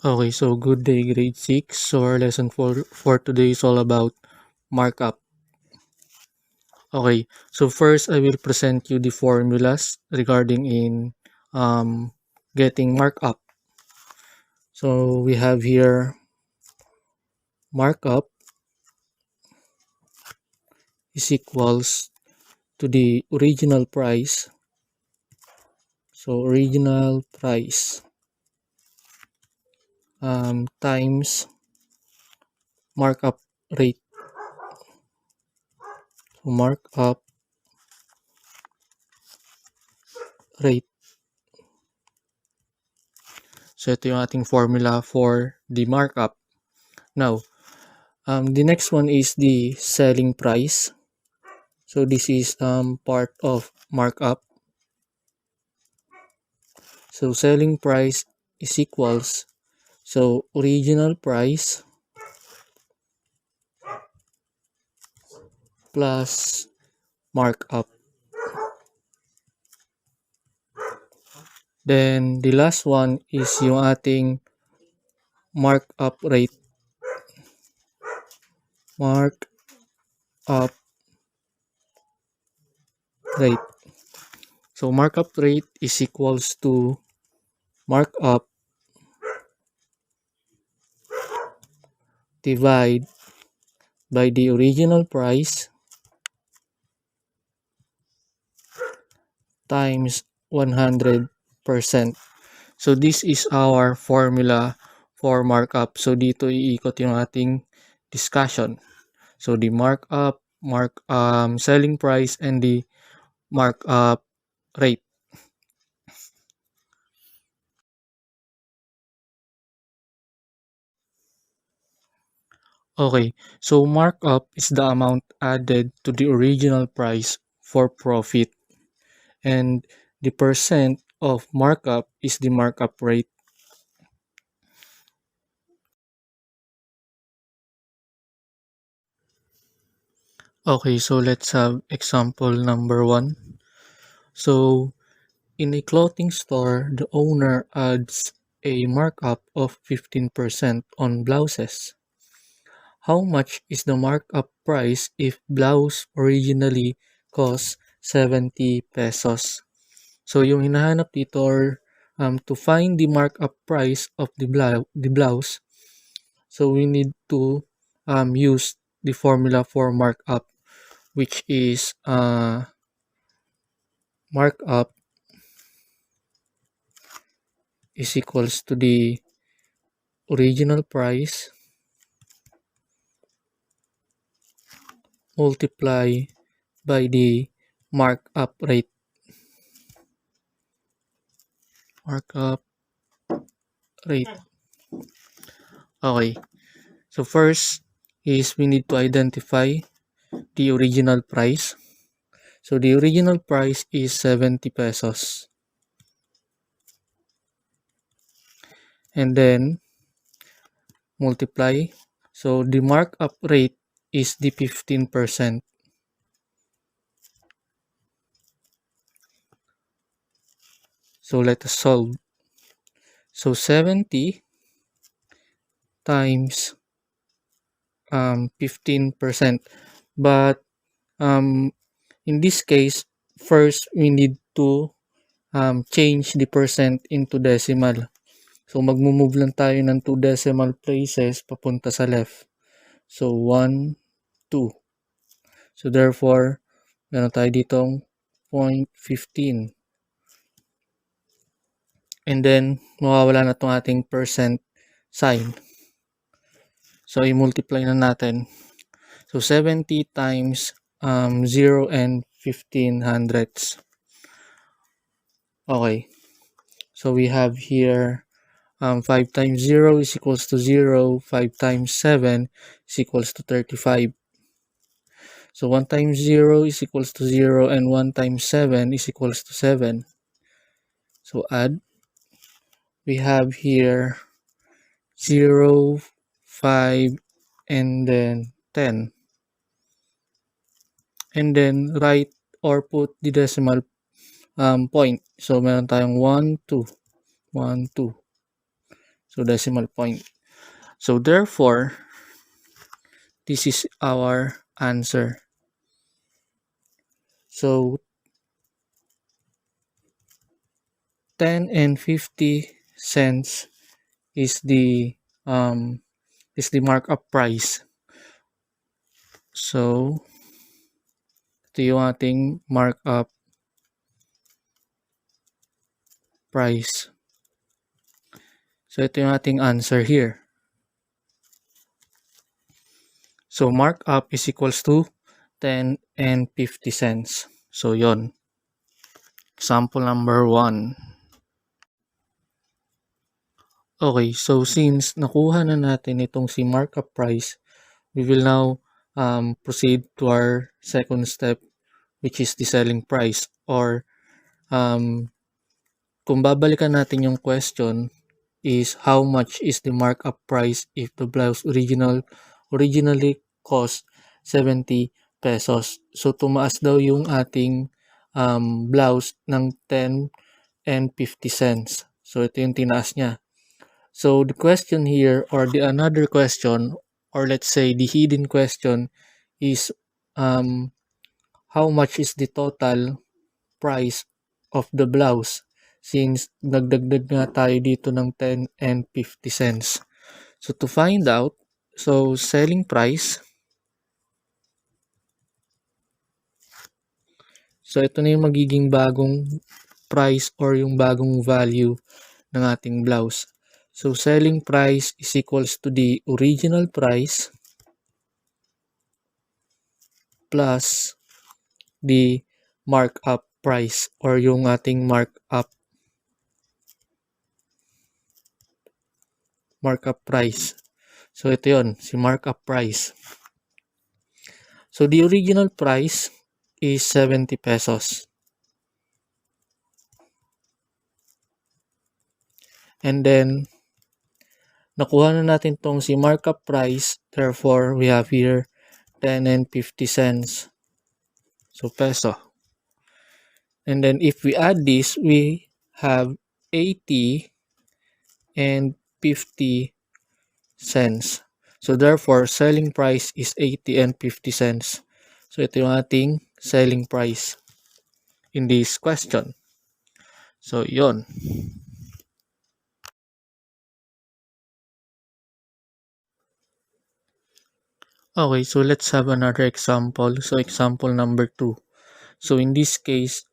Okay, so good day, grade 6. So our lesson for today is all about markup. Okay, so first I will present you the formulas regarding in getting markup. So we have here markup is equals to the original price. So original price times markup rate. So markup rate. So ito yung ating formula for the markup. Now, the next one is the selling price. So this is part of markup. So selling price is equals, so original price plus markup. Then the last one is yung ating markup rate. Markup rate. So markup rate is equals to markup divide by the original price times 100%. So this is our formula for markup. So dito iikot yung ating discussion. So the markup, selling price, and the markup rate. Okay, so markup is the amount added to the original price for profit, and the percent of markup is the markup rate. Okay, so let's have example number 1. So in a clothing store, the owner adds a markup of 15% on blouses. How much is the markup price if blouse originally cost 70 pesos? So yung hinahanap dito or to find the markup price of the blouse, so we need to use the formula for markup, which is markup is equals to the original price multiply by the markup rate. Markup rate. Okay. So first is we need to identify the original price. So the original price is 70 pesos. And then multiply. So the markup rate is the 15%. So let us solve. So 70 times 15%. But in this case, first we need to change the percent into decimal. So magmo-move lang tayo ng 2 decimal places papunta sa left. So 1, 2. So therefore, meron tayo ditong 0.15. And then, mawawala na itong ating percent sign. So, i-multiply na natin. So, 70 times 0 and 15 hundredths. Okay. So, we have here 5 times 0 is equals to 0. 5 times 7 is equals to 35. So, 1 times 0 is equals to 0 and 1 times 7 is equals to 7. So, add. We have here 0, 5, and then 10. And then write or put the decimal point. So meron tayong 1, 2, 1, 2. So decimal point. So therefore, this is our answer. So 10 and 50 cents is the um markup price. So ito yung ating markup price. So ito yung ating answer here. So markup is equals to 10 and 50 cents. So yon. Example number 1. Okay, so since nakuha na natin itong si markup price, we will now proceed to our second step, which is the selling price. Or kung babalikan natin yung question, is how much is the markup price if the blouse originally cost 70 pesos. So tumaas daw yung ating blouse ng 10 and 50 cents. So ito yung tinaas niya. So the question here, or the another question, or let's say the hidden question is how much is the total price of the blouse, since nagdagdag nga tayo dito ng 10 and 50 cents. So to find out, so selling price, so ito na yung magiging bagong price or yung bagong value ng ating blouse. So selling price is equals to the original price plus the markup price or yung ating markup price. So ito yon, si markup price. So the original price is 70 pesos. And then nakuha na natin tong si markup price, therefore we have here 10 and 50 cents. So peso. And then if we add this, we have 80 and 50 cents. So therefore, selling price is 80 and 50 cents. So ito yung ating selling price in this question. So yon. Okay, so let's have another example. So example number 2. So in this case,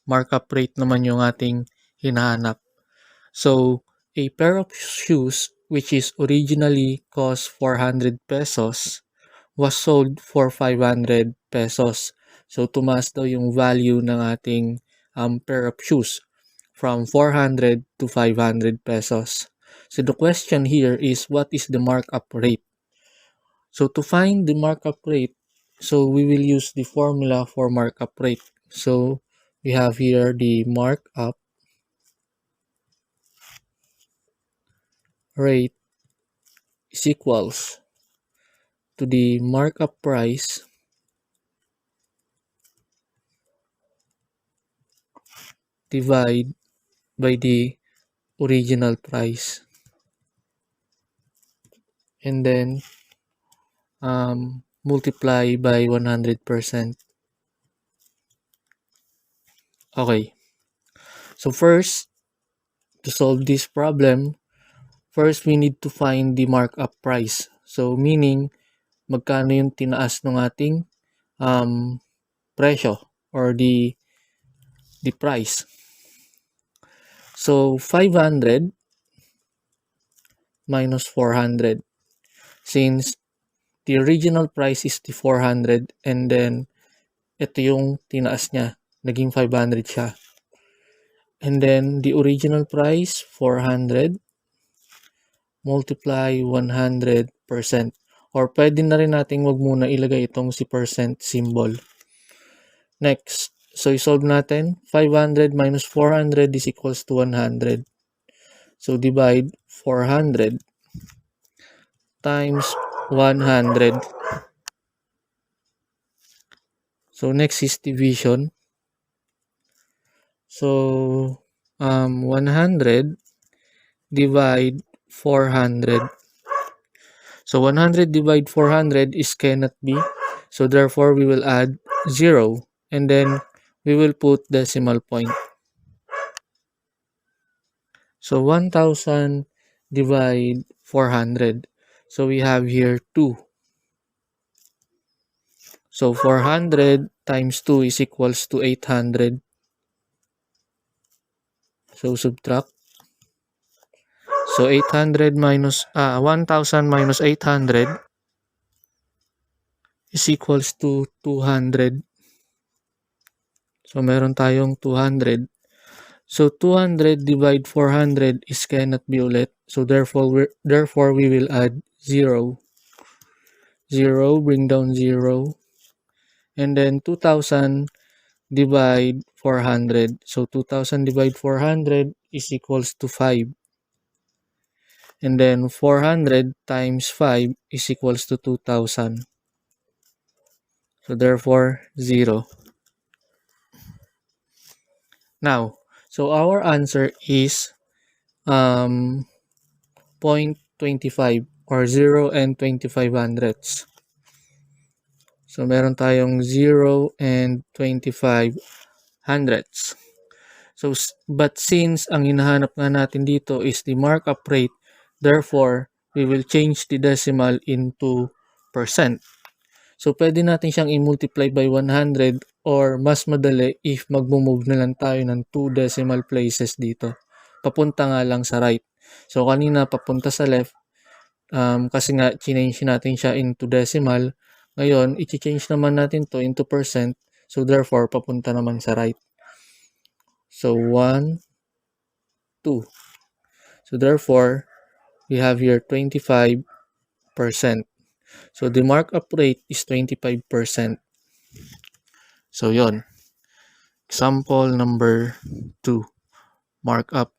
markup rate naman yung ating hinahanap. So a pair of shoes which is originally cost 400 pesos was sold for 500 pesos. So tumaas daw yung value ng ating pair of shoes from 400 to 500 pesos. So the question here is, what is the markup rate? So to find the markup rate, so we will use the formula for markup rate. So we have here the markup rate is equals to the markup price divide by the original price, and then multiply by 100%. Okay. So first, to solve this problem, first we need to find the markup price. So meaning, magkano yung tinaas ng ating presyo or the price. So 500 minus 400. Since the original price is the 400 and then ito yung tinaas niya, naging 500 siya. And then the original price 400 multiply 100%. Or pwede na rin nating wag muna ilagay itong si percent symbol. Next, so isolve natin. 500 minus 400 is equals to 100. So divide 400 times 100. So next is division. So 100 divide 400. So 100 divide 400 is cannot be. So therefore we will add 0 and then we will put decimal point. So 1000 divide 400. So we have here 2. So 400 times 2 is equals to 800. So subtract. So 800 minus 1000 minus 800 is equals to 200. So meron tayong 200. So 200 divide 400 is cannot be ulit. So therefore we will add 0. 0, bring down 0. And then 2000 divide 400. So 2000 divide 400 is equals to 5. And then 400 times 5 is equals to 2000. So therefore 0. Now, so our answer is 0.25 or 0 and 25 hundredths. So meron tayong 0 and 25 hundredths. So but since ang hinahanap nga natin dito is the markup rate, therefore we will change the decimal into percent. So pwede natin siyang i-multiply by 100 or mas madali if mag-move na lang tayo ng 2 decimal places dito. Papunta nga lang sa right. So kanina papunta sa left kasi nga change natin siya into decimal. Ngayon, i-change naman natin to into percent. So therefore, papunta naman sa right. So 1, 2. So therefore, we have here 25%. So the markup rate is 25%. So yon. Example number 2. Markup